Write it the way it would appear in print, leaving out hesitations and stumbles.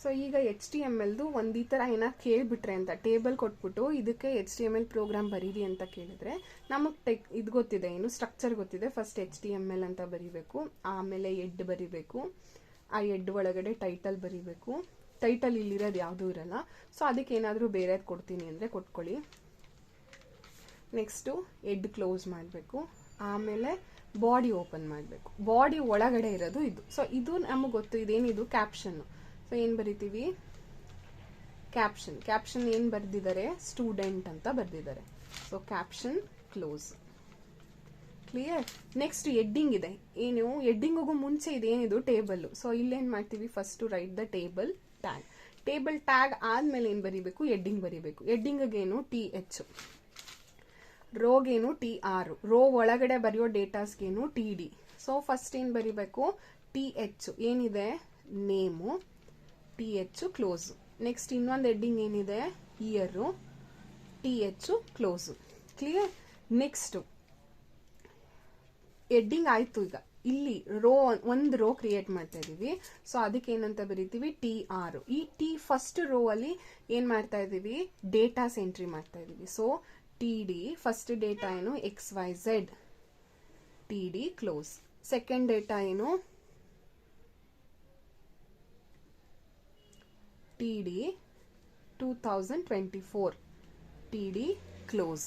So ಈಗ HTMLದು ಒಂದು ಈ ಥರ ಏನಾರು ಕೇಳಿಬಿಟ್ರೆ ಅಂತ ಟೇಬಲ್ ಕೊಟ್ಬಿಟ್ಟು ಇದಕ್ಕೆ HTML ಪ್ರೋಗ್ರಾಮ್ ಬರೀರಿ ಅಂತ ಕೇಳಿದ್ರೆ ನಮಗೆ ಇದು ಗೊತ್ತಿದೆ, ಏನು ಸ್ಟ್ರಕ್ಚರ್ ಗೊತ್ತಿದೆ. ಫಸ್ಟ್ HTML ಅಂತ ಬರೀಬೇಕು, ಆಮೇಲೆ ಎಡ್ ಬರೀಬೇಕು, ಆ ಎಡ್ ಒಳಗಡೆ ಟೈಟಲ್ ಬರೀಬೇಕು. ಟೈಟಲ್ ಇಲ್ಲಿರೋದು ಯಾವುದೂ ಇರಲ್ಲ. ಸೊ ಅದಕ್ಕೆ ಏನಾದರೂ ಬೇರೆದು ಕೊಡ್ತೀನಿ ಅಂದರೆ ಕೊಟ್ಕೊಳ್ಳಿ. ನೆಕ್ಸ್ಟು ಎಡ್ ಕ್ಲೋಸ್ ಮಾಡಬೇಕು, ಆಮೇಲೆ ಬಾಡಿ ಓಪನ್ ಮಾಡಬೇಕು. ಬಾಡಿ ಒಳಗಡೆ ಇರೋದು ಇದು. ಸೊ ಇದು ನಮಗೆ ಗೊತ್ತು, ಇದೇನಿದು ಕ್ಯಾಪ್ಷನ್ನು. ಸೊ ಏನು ಬರಿತೀವಿ, ಕ್ಯಾಪ್ಷನ್ ಏನು ಬರೆದಿದ್ದಾರೆ, ಸ್ಟೂಡೆಂಟ್ ಅಂತ ಬರೆದಿದ್ದಾರೆ. So caption close. Clear. Next ಎಡ್ಡಿಂಗ್ ಇದೆ. ಏನು ಎಡ್ಡಿಂಗಿಗೂ ಮುಂಚೆ ಇದೇನಿದು ಟೇಬಲ್. ಸೊ ಇಲ್ಲೇನು ಮಾಡ್ತೀವಿ, first right the table tag. Table tag ಆದ್ಮೇಲೆ ಏನು ಬರೀಬೇಕು, ಎಡ್ಡಿಂಗ್ ಬರೀಬೇಕು. ಎಡ್ಡಿಂಗೇನು TH, ರೋಗೇನು TR, ರೋ ಒಳಗಡೆ ಬರೆಯೋ ಡೇಟಾಸ್ಗೇನು TD. ಸೊ ಫಸ್ಟ್ ಏನು ಬರೀಬೇಕು, TH ಏನಿದೆ ನೇಮು, TH ಕ್ಲೋಸ್. ನೆಕ್ಸ್ಟ್ ಇನ್ನೊಂದು ಹೆಡ್ಡಿಂಗ್ ಏನಿದೆ year, TH close. Clear. Next heading ಆಯ್ತು. ಈಗ ಇಲ್ಲಿ ಒಂದು ರೋ ಕ್ರಿಯೇಟ್ ಮಾಡ್ತಾ ಇದೀವಿ. ಸೊ ಅದಕ್ಕೆ ಏನಂತ ಬರೀತೀವಿ, TR. ಈ ಫಸ್ಟ್ ರೋ ಅಲ್ಲಿ ಏನ್ ಮಾಡ್ತಾ ಇದೀವಿ, ಡೇಟಾಸ್ ಎಂಟ್ರಿ ಮಾಡ್ತಾ ಇದೀವಿ. ಸೊ TD ಫಸ್ಟ್ ಡೇಟಾ ಏನು XYZ, TD close. Second data ಏನು TD 2024, TD ಕ್ಲೋಸ್.